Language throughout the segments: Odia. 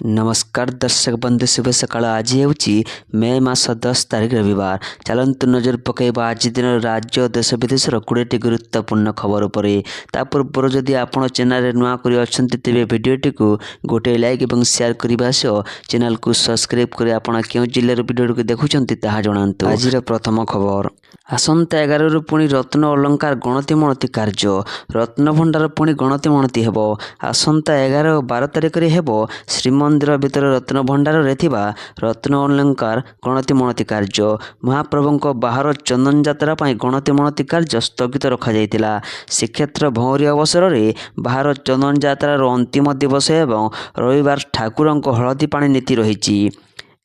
नमस्कार दर्शक बंधु शुभ सकाळ आज ହେଉଛି मे मास 10 तारिख रविवार। चलतु नजर पकईबा आज दिन राज्य देश विदेशर 20टी गुरुत्वपूर्ण खबर उपरे। ता पूर्व जदि आपण चैनल नुआ करी अछंती तेबे भिडियोटी को गोटे लाइक और शेयर करबा सह चैनल को सब्सक्राइब कर आपण केउ जिल्लार भिडियो को देखुचंती ताहा जणांतु। आजिर प्रथम खबर आसंता 11 रु पुणी रत्न अलंकार गणति मणति कार्य। रत्न भंडार पुणी गणति मणति हेबो। आसंता 11 और 12 तारिख रे हेबो श्रीमंदिर भितर रत्न भंडार रे थिबा रत्न अलंकार गणति मणति कार्य। महाप्रभुଙ୍କ बाहर चंदन यात्रा पाई गणति मणति कार्य स्थगित रखा जायतिला। श्रीक्षेत्र भौरी अवसर रे बाहर चंदन यात्रार अंतिम दिवस एवं रविवार ठाकुरଙ୍କ हळदी पानी नीति रहिछि।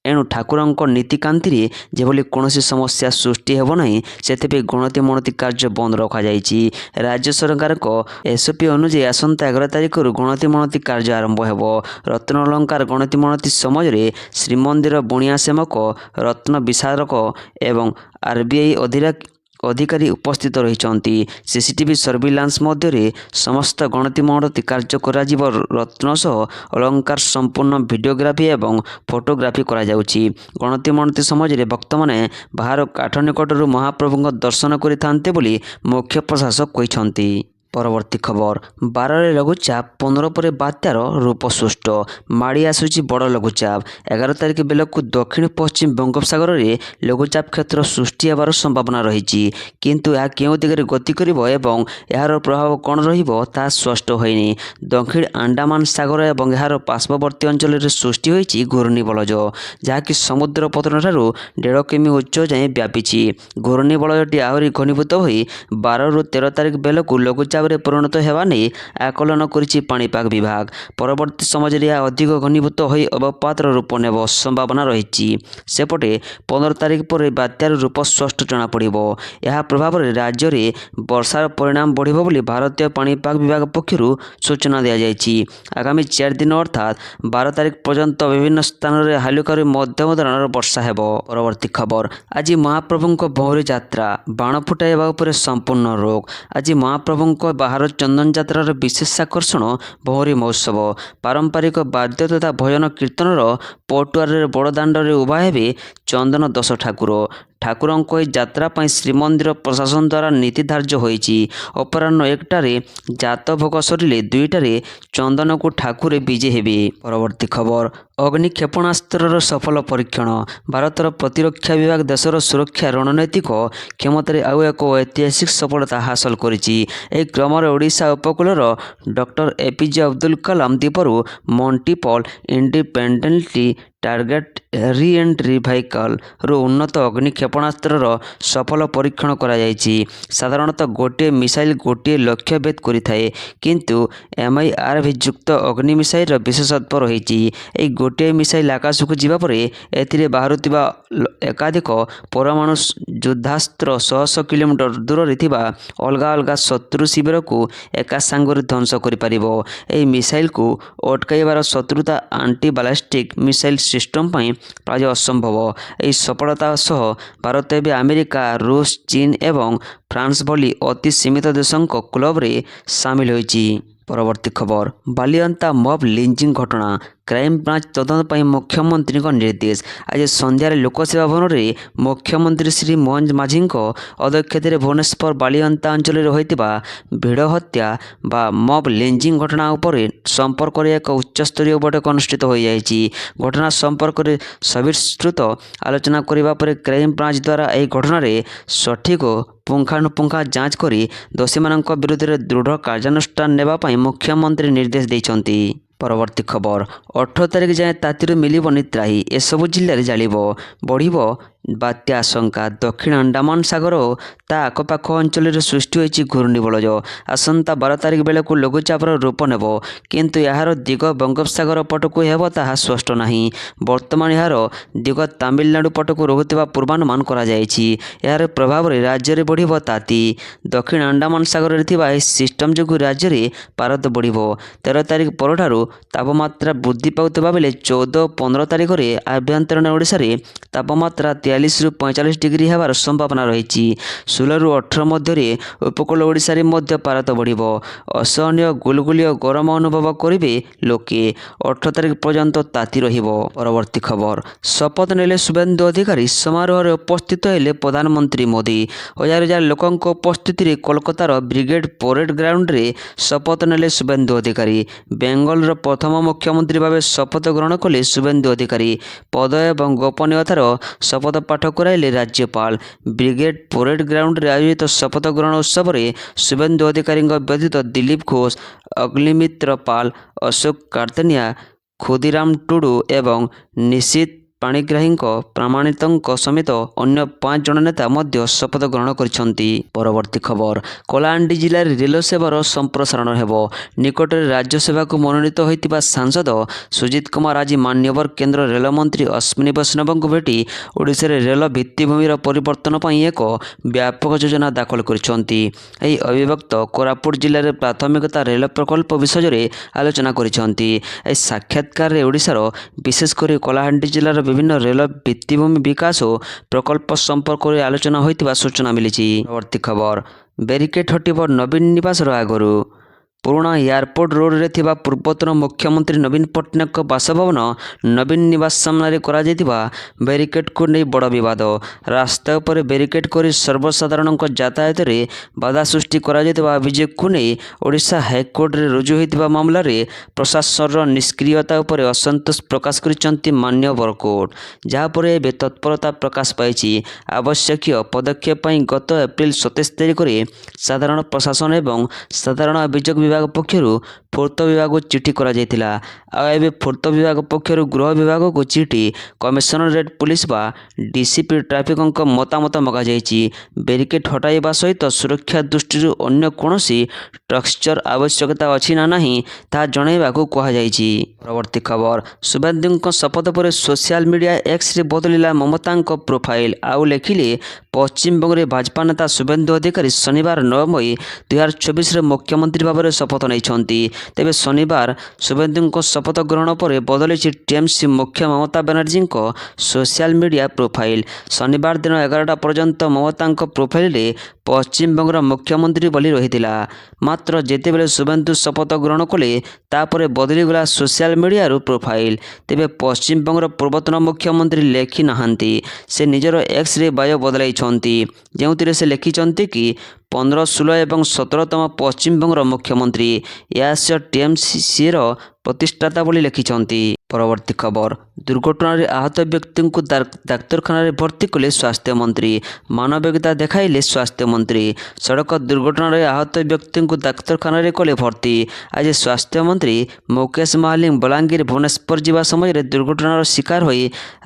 एणु ठाकुरଙ୍କ नीतिकांति जेभली कौनसी समस्या सृष्टि हेब नहीं से गणति मणति कार्य बंद रखा जायछि। राज्य सरकार को एसओपी अनुसार आसंता 11 तारिख गणति मणति कार्य आरंभ हेबो। रत्न अलंकार गणति मणति समय श्रीमंदिर बुणिया सेवक रत्न विशारक एवं आरबीआई अधिकारी उपस्थित रही। सीसीटीवी सर्विलांस मध्य समस्त गणति मणति कार्य कराजिब रत्न सह अलंकार संपूर्ण वीडियोग्राफी एवं फोटोग्राफी करा जाउछि। गणति मणति समय भक्त माने बाहर काठ निकटरू महाप्रभु दर्शन करिथान्ते बोली मुख्य प्रशासक कहिसंती। परवर्ती खबर 12 रे लघुचाप 15 पर बात्यार रूप सृष्ट माड़ी आसुची बड़ लघुचाप। 11 तारिख बेलू दक्षिण पश्चिम बंगोपसागर रे लघुचाप क्षेत्र सृष्टि हेबार संभावना रही किंतु यह केउ दिगरे गति करिवो एवं यार प्रभाव कौन रहिबो ता स्पष्ट होइनी। दक्षिण अंडमान सागर एवं यार पार्श्ववर्ती अंचल रे सृष्टि होइछि घूर्णिबलय जहाँकि समुद्र पतन ठारू 1.5 किमी उच्च जाए व्यापीछि। घूर्णिबलयटी आहरी घनीभूत होई 12 रु 13 तारिख बेलू लघुचाप परिणत हेबा नहीं आकलन करिछि पाणीपाग विभाग। परवर्ती समय अधिक घनीभूत होई अवपातर रूप नेब संभावना रही। सेपटे 15 तारिख पर बात्यार रूप स्पष्ट जना पड़िबो। यह प्रभाव राज्य में वर्षार परिणाम बढ़िबो बोली भारतीय पाणीपाग विभाग पक्षरु सूचना दिया जायछि। आगामी 4 दिन अर्थात 12 तारिख पर्यंत विभिन्न स्थान में हालुका मध्यम धरणर वर्षा हेबो। परवर्ती खबर आज महाप्रभुଙ୍କ भौरी यात्रा बाण फुटाइबा उपरे संपूर्ण रोक। आज महाप्रभुଙ୍କ बाहर चंदन यात्रार विशेष आकर्षण भौरी महोत्सव। पारंपरिक वाद्य तथा भजन कीर्तनर पटुआर बड़दाण्ड उभा हेबे चंदन 10 ठाकुर। ठाकुरଙ୍କ यात्रा पाई श्रीमंदिर प्रशासन द्वारा नीति धार्य होइछि। अपराह्न 1टारे जात भोग सरिले 2टारे चंदन को ठाकुरे विजे हेबे। परवर्ती खबर अग्नि क्षेपणास्त्रर सफल परीक्षण। भारतर प्रतिरक्षा विभाग देशर सुरक्षा रणनैतिक क्षमतार आउ एक ऐतिहासिक सफलता हासिल करिछि। एही क्रमरे ओडिशा उपकूलर डॉक्टर एपीजे अब्दुल कलाम द्वीपरू multiple independently target re entry vehicle रो उन्नत अग्नि क्षेपणास्त्रर सफल परीक्षण करा जायछि। साधारणतः गोटे मिसाइल गोटे लक्ष्य भेद करिथाए किंतु MIRV युक्त अग्नि मिसाइल विशेषत्व रही। एही गोटे मिसाइल आकाश को जीवा परे एथिरे बाहरुथिबा एकाधिक परमाणु युद्धास्त्र 100 किलोमीटर दूर रे थिबा अलगा अलगा शत्रु शिविर को एका सांगरे ध्वंस करि परिबो। एही मिसाइल को अटकाइबार शत्रुता एंटी बैलिस्टिक मिसाइल सिस्टम पाई प्राय असंभव। एही सफलता सह भारत एवं अमेरिका रूस चीन एवं फ्रांस भली अति सीमित देशों क्लब रे सामिल होइछि। परवर्ती खबर बालियंता मॉब लिंचिंग घटना क्राइम ब्रांच तदंत पर मुख्यमंत्री निर्देश। आज संध्यार लोकसेवा भवन में मुख्यमंत्री श्री मोहन माझी अध्यक्षत भुवनेश्वर बालियंता अंचल होइतिबा भिड़ हत्या बा मॉब लिंचिंग घटना उपर संपर्क एक उच्चस्तरीय बैठक अनुष्ठित हो जाइछि। घटना संपर्क में सविस्तृत आलोचना करने पर क्राइम ब्रांच द्वारा यह घटना सठिक पुंखानुपुंखा जांच करी दोषी विरुद्ध दृढ़ कार्यानुष्ठान नेबापी मुख्यमंत्री निर्देश देइछन्ति। परवर्ती खबर 18 तारिख जाए तातीर मिलबनी त्राही एसबू जिले में जालिब बढ़ बात्या आशंका। दक्षिण अंडमान सागर और ता आखपाख अंचल सृष्टि होइछि घूर्णिबलय। आसंता 12 तारिख बेलू लघुचापर रूप नेब किंतु यार दिग बंगोपसागर पटकू हेब ताहा स्पष्ट नाही। वर्तमान यार दिग तमिलनाडु पटकू रहुथिबा पूर्वानुमान करा जायछि। यार प्रभाव रे राज्य में बढ़िब ताती। दक्षिण अंडमान सागर में सिस्टम जो राज्य में पारद बढ़िब। 13 तारिख परठारू तापमात्रा वृद्धि पाउथिबा बेले 14 15 तारिख में आभ्यंतरण ओडिशा रे तापमात्रा 42ରୁ 45 ଡିଗ୍ରୀ ହେବାର ସମ୍ଭାବନା ରହିଛି। 16ରୁ 18 ମଧ୍ୟରେ ଉପକୂଳ ଓଡ଼ିଶାରେ ମଧ୍ୟ ପାରଦ ବଢ଼ିବ। ଅସହନୀୟ ଗୁଳୁଗୁଳି ଓ ଗରମ ଅନୁଭବ କରିବେ ଲୋକେ। 18 ତାରିଖ ପର୍ଯ୍ୟନ୍ତ ତାତି ରହିବ। ପରବର୍ତ୍ତୀ ଖବର, ଶପଥ ନେଲେ ଶୁଭେନ୍ଦୁ ଅଧିକାରୀ। ସମାରୋହରେ ଉପସ୍ଥିତ ହେଲେ ପ୍ରଧାନମନ୍ତ୍ରୀ ମୋଦି। ହଜାର ହଜାର ଲୋକଙ୍କ ଉପସ୍ଥିତିରେ କୋଲକାତାର ବ୍ରିଗେଡ୍ ପରେଡ୍ ଗ୍ରାଉଣ୍ଡରେ ଶପଥ ନେଲେ ଶୁଭେନ୍ଦୁ ଅଧିକାରୀ। ବେଙ୍ଗଲର ପ୍ରଥମ ମୁଖ୍ୟମନ୍ତ୍ରୀ ଭାବେ ଶପଥ ଗ୍ରହଣ କଲେ ଶୁଭେନ୍ଦୁ ଅଧିକାରୀ। ପଦ ଏବଂ ଗୋପନୀୟତାର ଶପଥ ପାଠ କରାଇଲେ ରାଜ୍ୟପାଳ। ବ୍ରିଗେଡ୍ ପରେଡ୍ ଗ୍ରାଉଣ୍ଡରେ ଆୟୋଜିତ ଶପଥ ଗ୍ରହଣ ଉତ୍ସବରେ ଶୁଭେନ୍ଦୁ ଅଧିକାରୀଙ୍କ ବ୍ୟତୀତ ଦିଲ୍ଲୀପ ଘୋଷ, ଅଗ୍ନିମିତ୍ର ପାଲ, ଅଶୋକ କାର୍ତେନିଆ, ଖୁଦିରାମ ଟୁଡୁ ଏବଂ ନିଶୀଥ ପାଣିଗ୍ରାହୀଙ୍କ ପ୍ରାମାଣିତଙ୍କ ସମେତ ଅନ୍ୟ 5 ଜଣ ନେତା ମଧ୍ୟ ଶପଥ ଗ୍ରହଣ କରିଛନ୍ତି। ପରବର୍ତ୍ତୀ ଖବର, କଳାହାଣ୍ଡି ଜିଲ୍ଲାରେ ରେଳ ସେବାର ସମ୍ପ୍ରସାରଣ ହେବ। ନିକଟରେ ରାଜ୍ୟସଭାକୁ ମନୋନୀତ ହୋଇଥିବା ସାଂସଦ ସୁଜିତ କୁମାର ଆଜି ମାନ୍ୟବର କେନ୍ଦ୍ର ରେଳମନ୍ତ୍ରୀ ଅଶ୍ୱିନୀ ବୈଷ୍ଣବଙ୍କୁ ଭେଟି ଓଡ଼ିଶାରେ ରେଳ ଭିତ୍ତିଭୂମିର ପରିବର୍ତ୍ତନ ପାଇଁ ଏକ ବ୍ୟାପକ ଯୋଜନା ଦାଖଲ କରିଛନ୍ତି। ଏହି ଅବିଭକ୍ତ କୋରାପୁଟ ଜିଲ୍ଲାରେ ପ୍ରାଥମିକତା ରେଳ ପ୍ରକଳ୍ପ ବିଷୟରେ ଆଲୋଚନା କରିଛନ୍ତି। ଏହି ସାକ୍ଷାତକାରରେ ଓଡ଼ିଶାର ବିଶେଷ କରି କଳାହାଣ୍ଡି ଜିଲ୍ଲାର ବିଭିନ୍ନ ରେଳ ଭିତ୍ତିଭୂମି ବିକାଶ ଓ ପ୍ରକଳ୍ପ ସମ୍ପର୍କରେ ଆଲୋଚନା ହୋଇଥିବା ସୂଚନା ମିଳିଛି। ପରବର୍ତ୍ତୀ ଖବର, ବ୍ୟାରିକେଡ୍ ହଟିବ ନବୀନ ନିବାସର ଆଗରୁ। ପୁରୁଣା ଏୟାରପୋର୍ଟ ରୋଡରେ ଥିବା ପୂର୍ବତନ ମୁଖ୍ୟମନ୍ତ୍ରୀ ନବୀନ ପଟ୍ଟନାୟକଙ୍କ ବାସଭବନ ନବୀନ ନିବାସ ସାମ୍ନାରେ କରାଯାଇଥିବା ବ୍ୟାରିକେଡ୍କୁ ନେଇ ବଡ଼ ବିବାଦ। ରାସ୍ତା ଉପରେ ବ୍ୟାରିକେଡ୍ କରି ସର୍ବସାଧାରଣଙ୍କ ଯାତାୟାତରେ ବାଧା ସୃଷ୍ଟି କରାଯାଇଥିବା ଅଭିଯୋଗକୁ ନେଇ ଓଡ଼ିଶା ହାଇକୋର୍ଟରେ ରୁଜୁ ହୋଇଥିବା ମାମଲାରେ ପ୍ରଶାସନର ନିଷ୍କ୍ରିୟତା ଉପରେ ଅସନ୍ତୋଷ ପ୍ରକାଶ କରିଛନ୍ତି ମାନ୍ୟବର କୋର୍ଟ, ଯାହାପରେ ଏବେ ତତ୍ପରତା ପ୍ରକାଶ ପାଇଛି। ଆବଶ୍ୟକୀୟ ପଦକ୍ଷେପ ପାଇଁ ଗତ ଏପ୍ରିଲ 27 ତାରିଖରେ ସାଧାରଣ ପ୍ରଶାସନ ଏବଂ ସାଧାରଣ ଅଭିଯୋଗ ବିଭାଗ ପକ୍ଷରୁ ପୂର୍ତ୍ତ ବିଭାଗକୁ ଚିଠି କରାଯାଇଥିଲା। ଆଉ ଏବେ ପୂର୍ତ୍ତ ବିଭାଗ ପକ୍ଷରୁ ଗୃହ ବିଭାଗକୁ ଚିଠି କମିଶନରେଟ୍ ପୁଲିସ ବା ଡିସିପି ଟ୍ରାଫିକଙ୍କ ମତାମତ ମଗାଯାଇଛି। ବ୍ୟାରିକେଡ୍ ହଟାଇବା ସହିତ ସୁରକ୍ଷା ଦୃଷ୍ଟିରୁ ଅନ୍ୟ କୌଣସି ଷ୍ଟ୍ରକ୍ଚର ଆବଶ୍ୟକତା ଅଛି ନା ନାହିଁ ତାହା ଜଣାଇବାକୁ କୁହାଯାଇଛି। ପରବର୍ତ୍ତୀ ଖବର, ଶୁଭେନ୍ଦୁଙ୍କ ଶପଥ ପରେ ସୋସିଆଲ ମିଡ଼ିଆ ଏକ୍ସରେ ବଦଳିଲା ମମତାଙ୍କ ପ୍ରୋଫାଇଲ। ଆଉ ଲେଖିଲେ, ପଶ୍ଚିମବଙ୍ଗରେ ଭାଜପା ନେତା ଶୁଭେନ୍ଦୁ ଅଧିକାରୀ ଶନିବାର 9 ମଇ 2024ରେ ମୁଖ୍ୟମନ୍ତ୍ରୀ ଭାବରେ ଶପଥ ନେଇଛନ୍ତି। ତେବେ ଶନିବାର ଶୁଭେନ୍ଦୁଙ୍କ ଶପଥ ଗ୍ରହଣ ପରେ ବଦଳିଛି ଟିଏମସି ମୁଖ୍ୟ ମମତା ବାନାର୍ଜୀଙ୍କ ସୋସିଆଲ ମିଡ଼ିଆ ପ୍ରୋଫାଇଲ। ଶନିବାର ଦିନ 11ଟା ପର୍ଯ୍ୟନ୍ତ ମମତାଙ୍କ ପ୍ରୋଫାଇଲରେ ପଶ୍ଚିମବଙ୍ଗର ମୁଖ୍ୟମନ୍ତ୍ରୀ ବୋଲି ରହିଥିଲା। ମାତ୍ର ଯେତେବେଳେ ଶୁଭେନ୍ଦୁ ଶପଥ ଗ୍ରହଣ କଲେ ତାପରେ ବଦଳିଗଲା ସୋସିଆଲ ମିଡ଼ିଆରୁ ପ୍ରୋଫାଇଲ। ତେବେ ପଶ୍ଚିମବଙ୍ଗର ପୂର୍ବତନ ମୁଖ୍ୟମନ୍ତ୍ରୀ ଲେଖି ନାହାନ୍ତି। ସେ ନିଜର ଏକ୍ସରେ ବାୟୋ ବଦଳାଇଛନ୍ତି, ଯେଉଁଥିରେ ସେ ଲେଖିଛନ୍ତି କି 15, 16 ଏବଂ 17ତମ ପଶ୍ଚିମବଙ୍ଗର ମୁଖ୍ୟମନ୍ତ୍ରୀ। ଏହା ସେ ଟିଏମସିର ପ୍ରତିଷ୍ଠାତା ବୋଲି ଲେଖିଛନ୍ତି। ପରବର୍ତ୍ତୀ ଖବର, ଦୁର୍ଘଟଣାରେ ଆହତ ବ୍ୟକ୍ତିଙ୍କୁ ଡାକ୍ତରଖାନାରେ ଭର୍ତ୍ତି କଲେ ସ୍ୱାସ୍ଥ୍ୟମନ୍ତ୍ରୀ। ମାନବିକତା ଦେଖାଇଲେ ସ୍ୱାସ୍ଥ୍ୟମନ୍ତ୍ରୀ। ସଡ଼କ ଦୁର୍ଘଟଣାରେ ଆହତ ବ୍ୟକ୍ତିଙ୍କୁ ଡାକ୍ତରଖାନାରେ କଲେ ଭର୍ତ୍ତି। ଆଜି ସ୍ୱାସ୍ଥ୍ୟମନ୍ତ୍ରୀ ମୁକେଶ ମହାଲିକ ବଲାଙ୍ଗୀର ଭୁବନେଶ୍ୱର ଯିବା ସମୟରେ ଦୁର୍ଘଟଣାର ଶିକାର ହୋଇ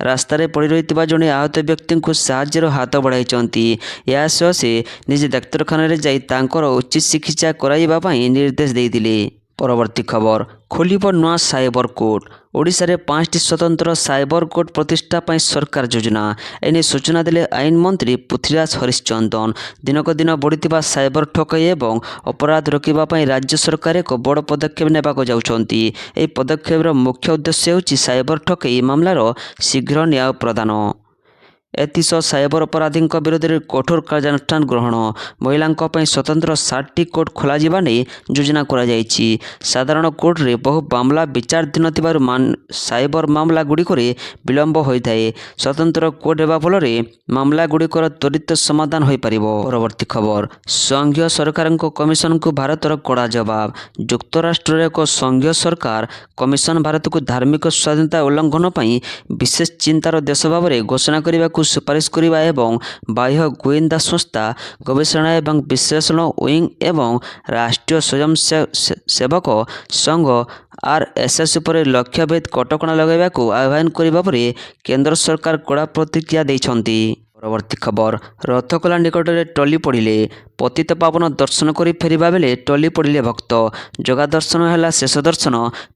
ରାସ୍ତାରେ ପଡ଼ି ରହିଥିବା ଜଣେ ଆହତ ବ୍ୟକ୍ତିଙ୍କୁ ସାହାଯ୍ୟର ହାତ ବଢ଼ାଇଛନ୍ତି। ଏହା ସହ ସେ ନିଜେ ଡାକ୍ତରଖାନାରେ ଯାଇ ତାଙ୍କର ଉଚିତ ଚିକିତ୍ସା କରାଇବା ପାଇଁ ନିର୍ଦ୍ଦେଶ ଦେଇଥିଲେ। ପରବର୍ତ୍ତୀ ଖବର, ଖୋଲିବ ନୂଆ ସାଇବର କୋର୍ଟ। ଓଡ଼ିଶାରେ 5ଟି ସ୍ୱତନ୍ତ୍ର ସାଇବର କୋର୍ଟ ପ୍ରତିଷ୍ଠା ପାଇଁ ସରକାର ଯୋଜନା। ଏନେଇ ସୂଚନା ଦେଲେ ଆଇନ ମନ୍ତ୍ରୀ ପୃଥ୍ୱୀରାଜ ହରିଚନ୍ଦନ। ଦିନକୁ ଦିନ ବଢ଼ିଥିବା ସାଇବର ଠକେଇ ଏବଂ ଅପରାଧ ରୋକିବା ପାଇଁ ରାଜ୍ୟ ସରକାର ଏକ ବଡ଼ ପଦକ୍ଷେପ ନେବାକୁ ଯାଉଛନ୍ତି। ଏହି ପଦକ୍ଷେପର ମୁଖ୍ୟ ଉଦ୍ଦେଶ୍ୟ ହେଉଛି ସାଇବର ଠକେଇ ମାମଲାର ଶୀଘ୍ର ନ୍ୟାୟ ପ୍ରଦାନ। ଏଥିସହ ସାଇବର ଅପରାଧୀଙ୍କ ବିରୋଧରେ କଠୋର କାର୍ଯ୍ୟାନୁଷ୍ଠାନ ଗ୍ରହଣ। ମହିଳାଙ୍କ ପାଇଁ ସ୍ୱତନ୍ତ୍ର 7ଟି କୋର୍ଟ ଖୋଲାଯିବା ନେଇ ଯୋଜନା କରାଯାଇଛି। ସାଧାରଣ କୋର୍ଟରେ ବହୁ ମାମଲା ବିଚାରାଧୀନ ଥିବାରୁ ସାଇବର ମାମଲା ଗୁଡ଼ିକରେ ବିଳମ୍ବ ହୋଇଥାଏ। ସ୍ୱତନ୍ତ୍ର କୋର୍ଟ ହେବା ଫଳରେ ମାମଲା ଗୁଡ଼ିକର ତ୍ୱରିତ ସମାଧାନ ହୋଇପାରିବ। ପରବର୍ତ୍ତୀ ଖବର, ସଂଘୀୟ ସରକାରଙ୍କ କମିଶନକୁ ଭାରତର କଡ଼ା ଜବାବ। ଯୁକ୍ତରାଷ୍ଟ୍ରର ଏକ ସଂଘୀୟ ସରକାର କମିଶନ ଭାରତକୁ ଧାର୍ମିକ ସ୍ୱାଧୀନତା ଉଲ୍ଲଂଘନ ପାଇଁ ବିଶେଷ ଚିନ୍ତାର ଦେଶ ଭାବରେ ଘୋଷଣା କରିବାକୁ ସୁପାରିଶ କରିବା ଏବଂ ବାହ୍ୟ ଗୋଇନ୍ଦା ସଂସ୍ଥା, ଗବେଷଣା ଏବଂ ବିଶ୍ଳେଷଣ ୱିଙ୍ଗ ଏବଂ ରାଷ୍ଟ୍ରୀୟ ସ୍ୱୟଂସେବକ ସଂଘ RSS ଉପରେ ଲକ୍ଷ୍ୟଭେଦ କଟକଣା ଲଗାଇବାକୁ ଆହ୍ୱାନ କରିବା ପରେ କେନ୍ଦ୍ର ସରକାର କଡ଼ା ପ୍ରତିକ୍ରିୟା ଦେଇଛନ୍ତି। ପରବର୍ତ୍ତୀ ଖବର, ରଥଖୋଲା ନିକଟରେ ଟଲି ପଡ଼ିଲେ ପତିତପାବନ ଦର୍ଶନ କରି ଫେରିବା ବେଳେ ଟଲି ପଡ଼ିଲେ ଭକ୍ତ। ଜଗା ଦର୍ଶନ ହେଲା ଶେଷ ଦର୍ଶନ।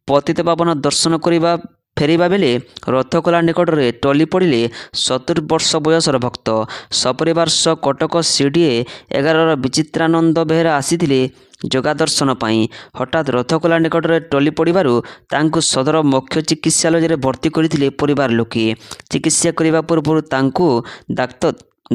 ପତିତପାବନ ଦର୍ଶନ କରିବା ଫେରିବା ବେଳେ ରଥଖୋଲା ନିକଟରେ ଟଲି ପଡ଼ିଲେ 70 ବର୍ଷ ବୟସର ଭକ୍ତ। ସପରିବାର ସହ କଟକ CDA 11ର ବିଚିତ୍ରାନନ୍ଦ ବେହେରା ଆସିଥିଲେ। ଯୋଗାଦର୍ଶନ ପାଇଁ। ହଠାତ୍ ରଥଖୋଲା ନିକଟରେ ଟଳି ପଡ଼ିବାରୁ ତାଙ୍କୁ ସଦର ମୁଖ୍ୟ ଚିକିତ୍ସାଳୟରେ ଭର୍ତ୍ତି କରିଥିଲେ ପରିବାର ଲୋକେ। ଚିକିତ୍ସା କରିବା ପୂର୍ବରୁ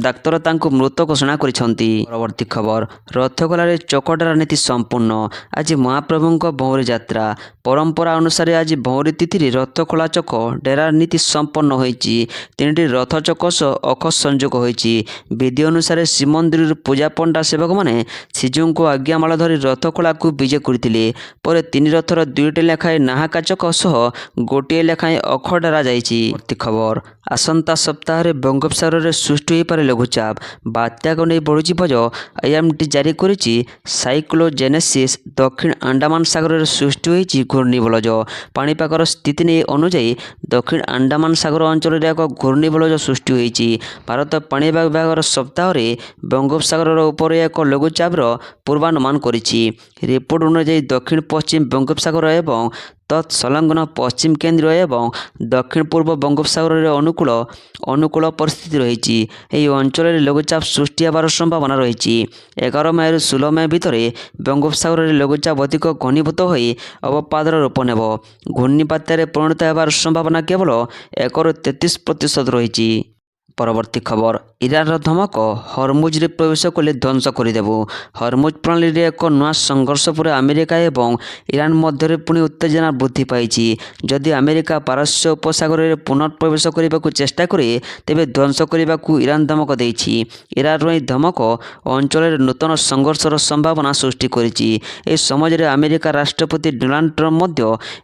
ଡାକ୍ତର ତାଙ୍କୁ ମୃତ ଘୋଷଣା କରିଛନ୍ତି। ପରବର୍ତ୍ତୀ ଖବର, ରଥଖୋଲାରେ ଚକଡାର ନୀତି ସମ୍ପୂର୍ଣ୍ଣ। ଆଜି ମହାପ୍ରଭୁଙ୍କ ଭଉଁରୀ ଯାତ୍ରା। ପରମ୍ପରା ଅନୁସାରେ ଆଜି ଭଉଁରୀ ତିଥିରେ ରଥଖୋଲା ଚକ ଡେରାର ନୀତି ସମ୍ପନ୍ନ ହୋଇଛି। 3ଟି ରଥ ଚକ ସହ ଅଖ ସଂଯୋଗ ହୋଇଛି। ବିଧି ଅନୁସାରେ ଶ୍ରୀମନ୍ଦିରରୁ ପୂଜା ପଣ୍ଡା ସେବକମାନେ ଶ୍ରୀଜୀଉଙ୍କୁ ଆଜ୍ଞାମାଳ ଧରି ରଥଖୋଲାକୁ ବିଜେ କରିଥିଲେ। ପରେ 3 ରଥର 2ଟି ଲେଖାଏଁ ନାହାକା ଚକ ସହ ଗୋଟିଏ ଲେଖାଏଁ ଅଖ ଡେରା ଯାଇଛି। ପରବର୍ତ୍ତୀ ଖବର, ଆସନ୍ତା ସପ୍ତାହରେ ବଙ୍ଗୋପସାଗରରେ ସୃଷ୍ଟି ହୋଇପାରେ ଲଘୁଚାପ। ବାତ୍ୟାକୁ ନେଇ ବଢ଼ୁଛି ଭଜ। IMD ଜାରି କରିଛି ସାଇକ୍ଲୋଜେନେସିସ୍। ଦକ୍ଷିଣ ଆଣ୍ଡାମାନ ସାଗରରେ ସୃଷ୍ଟି ହୋଇଛି ଘୂର୍ଣ୍ଣିବଳୟ। ପାଣିପାଗର ସ୍ଥିତି ନେଇ ଅନୁଯାୟୀ ଦକ୍ଷିଣ ଆଣ୍ଡାମାନ ସାଗର ଅଞ୍ଚଳରେ ଏକ ଘୂର୍ଣ୍ଣିବଳୟ ସୃଷ୍ଟି ହୋଇଛି। ଭାରତ ପାଣିପାଗ ବିଭାଗର ସପ୍ତାହରେ ବଙ୍ଗୋପସାଗର ଉପରେ ଏକ ଲଘୁଚାପର ପୂର୍ବାନୁମାନ କରିଛି। ରିପୋର୍ଟ ଅନୁଯାୟୀ ଦକ୍ଷିଣ ପଶ୍ଚିମ ବଙ୍ଗୋପସାଗର ଏବଂ ତତ୍ସଂଲଗ୍ନ ପଶ୍ଚିମ କେନ୍ଦ୍ରୀୟ ଏବଂ ଦକ୍ଷିଣ ପୂର୍ବ ବଙ୍ଗୋପସାଗରରେ ଅନୁକୂଳ ପରିସ୍ଥିତି ରହିଛି। ଏହି ଅଞ୍ଚଳରେ ଲଘୁଚାପ ସୃଷ୍ଟି ହେବାର ସମ୍ଭାବନା ରହିଛି। 11 ମେରୁ 16 ମେ ଭିତରେ ବଙ୍ଗୋପସାଗରରେ ଲଘୁଚାପ ଅଧିକ ଘନୀଭୂତ ହୋଇ ଅବପାତର ରୂପ ନେବ। ଘୂର୍ଣ୍ଣିବାତ୍ୟାରେ ପରିଣତ ହେବାର ସମ୍ଭାବନା କେବଳ 1ରୁ 33% ରହିଛି। ପରବର୍ତ୍ତୀ ଖବର, ଇରାନର ଧମକ, ହରମୁଜରେ ପ୍ରବେଶ କଲେ ଧ୍ୱଂସ କରିଦେବୁ। ହରମୁଜ ପ୍ରଣାଳୀରେ ଏକ ନୂଆ ସଂଘର୍ଷ ପରେ ଆମେରିକା ଏବଂ ଇରାନ ମଧ୍ୟରେ ପୁଣି ଉତ୍ତେଜନା ବୃଦ୍ଧି ପାଇଛି। ଯଦି ଆମେରିକା ପାରସ୍ୟ ଉପସାଗରରେ ପୁନଃପ୍ରବେଶ କରିବାକୁ ଚେଷ୍ଟା କରେ ତେବେ ଧ୍ୱଂସ କରିବାକୁ ଇରାନ ଧମକ ଦେଇଛି। ଇରାନର ଏହି ଧମକ ଅଞ୍ଚଳରେ ନୂତନ ସଂଘର୍ଷର ସମ୍ଭାବନା ସୃଷ୍ଟି କରିଛି। ଏହି ସମୟରେ ଆମେରିକା ରାଷ୍ଟ୍ରପତି ଡୋନାଲ୍ଡ ଟ୍ରମ୍ପ ମଧ୍ୟ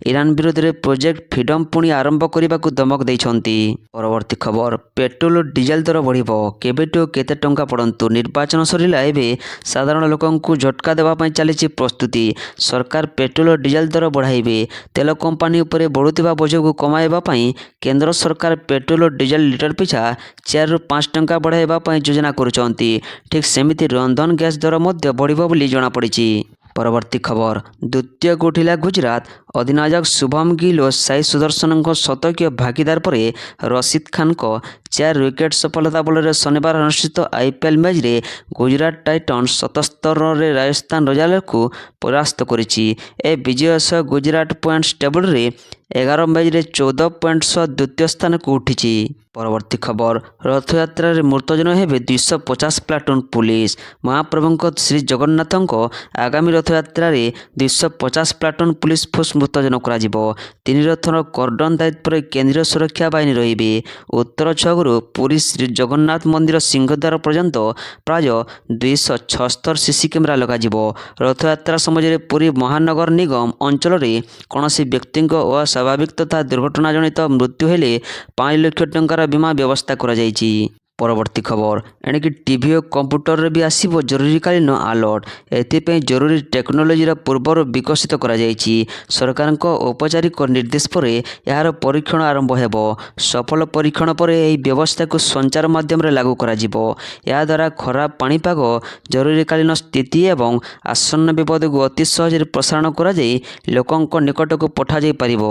ଇରାନ ବିରୋଧରେ ପ୍ରୋଜେକ୍ଟ ଫ୍ରିଡମ୍ ପୁଣି ଆରମ୍ଭ କରିବାକୁ ଧମକ ଦେଇଛନ୍ତି। ପରବର୍ତ୍ତୀ ଖବର, ପେଟ୍ରୋଲ ଓ ଡିଜେଲ ଦର ବଢ଼ିବ। କେବେଠୁ କେତେ ଟଙ୍କା ପଡ଼ନ୍ତୁ। ନିର୍ବାଚନ ସରିଲା, ଏବେ ସାଧାରଣ ଲୋକଙ୍କୁ ଝଟକା ଦେବା ପାଇଁ ଚାଲିଛି ପ୍ରସ୍ତୁତି। ସରକାର ପେଟ୍ରୋଲ ଓ ଡିଜେଲ ଦର ବଢ଼ାଇବେ। ତେଲ କମ୍ପାନୀ ଉପରେ ବଢ଼ୁଥିବା ବୋଝକୁ କମାଇବା ପାଇଁ କେନ୍ଦ୍ର ସରକାର ପେଟ୍ରୋଲ ଓ ଡିଜେଲ ଲିଟର ପିଛା 4ରୁ 5 ଟଙ୍କା ବଢ଼ାଇବା ପାଇଁ ଯୋଜନା କରୁଛନ୍ତି। ଠିକ୍ ସେମିତି ରନ୍ଧନ ଗ୍ୟାସ୍ ଦର ମଧ୍ୟ ବଢ଼ିବ ବୋଲି ଜଣାପଡ଼ିଛି। ପରବର୍ତ୍ତୀ ଖବର, ଦ୍ୱିତୀୟକୁ ଉଠିଲା ଗୁଜରାତ। ଅଧିନାୟକ ଶୁଭମ ଗିଲ୍ ଓ ସାଇ ସୁଦର୍ଶନଙ୍କ ଶତକୀୟ ଭାଗିଦାର ପରେ ରସିଦ୍ ଖାନଙ୍କ 4 ୱିକେଟ୍ ସଫଳତା ବଳରେ ଶନିବାର ଅନୁଷ୍ଠିତ IPL ମ୍ୟାଚରେ ଗୁଜରାଟ ଟାଇଟନ୍ସ 77 ରନରେ ରାଜସ୍ଥାନ ରୟାଲ୍ସକୁ ପରାସ୍ତ କରିଛି। ଏ ବିଜୟ ସହ ଗୁଜରାଟ ପଏଣ୍ଟସ୍ ଟେବୁଲରେ 11 ମ୍ୟାଚରେ 14 ପଏଣ୍ଟ ସହ ଦ୍ୱିତୀୟ ସ୍ଥାନକୁ ଉଠିଛି। ପରବର୍ତ୍ତୀ ଖବର, ରଥଯାତ୍ରାରେ ମୁତୟନ ହେବେ 250 ପ୍ଲାଟୁନ୍ ପୁଲିସ। ମହାପ୍ରଭୁଙ୍କ ଶ୍ରୀଜଗନ୍ନାଥଙ୍କ ଆଗାମୀ ରଥଯାତ୍ରାରେ 250 ପ୍ଲାଟୁନ୍ ପୁଲିସ ଫୋର୍ସ ମୁତୟନ କରାଯିବ। 3 ରଥର କର୍ଡନ ଦାୟିତ୍ୱରେ କେନ୍ଦ୍ରୀୟ ସୁରକ୍ଷା ବାହିନୀ ରହିବେ। ଉତ୍ତର ଛକରୁ ପୁରୀ ଶ୍ରୀଜଗନ୍ନାଥ ମନ୍ଦିର ସିଂହଦ୍ୱାର ପର୍ଯ୍ୟନ୍ତ ପ୍ରାୟ 276 ସିସି କ୍ୟାମେରା ଲଗାଯିବ। ରଥଯାତ୍ରା ସମୟରେ ପୁରୀ ମହାନଗର ନିଗମ ଅଞ୍ଚଳରେ କୌଣସି ବ୍ୟକ୍ତିଙ୍କ ଅସ୍ୱାଭାବିକ ତଥା ଦୁର୍ଘଟଣାଜନିତ ମୃତ୍ୟୁ ହେଲେ 5 ଲକ୍ଷ ଟଙ୍କାର ବୀମା ବ୍ୟବସ୍ଥା କରାଯାଇଛି। ପରବର୍ତ୍ତୀ ଖବର, ଏଣିକି ଟିଭି ଓ କମ୍ପ୍ୟୁଟରରେ ବି ଆସିବ ଜରୁରୀକାଳୀନ ଆଲର୍ଟ। ଏଥିପାଇଁ ଜରୁରୀ ଟେକ୍ନୋଲୋଜିର ପୂର୍ବରୁ ବିକଶିତ କରାଯାଇଛି। ସରକାରଙ୍କ ଔପଚାରିକ ନିର୍ଦ୍ଦେଶ ପରେ ଏହାର ପରୀକ୍ଷଣ ଆରମ୍ଭ ହେବ। ସଫଳ ପରୀକ୍ଷଣ ପରେ ଏହି ବ୍ୟବସ୍ଥାକୁ ସଞ୍ଚାର ମାଧ୍ୟମରେ ଲାଗୁ କରାଯିବ। ଏହାଦ୍ୱାରା ଖରାପ ପାଣିପାଗ, ଜରୁରୀକାଳୀନ ସ୍ଥିତି ଏବଂ ଆସନ୍ନ ବିପଦକୁ ଅତି ସହଜରେ ପ୍ରସାରଣ କରାଯାଇ ଲୋକଙ୍କ ନିକଟକୁ ପଠାଯାଇପାରିବ।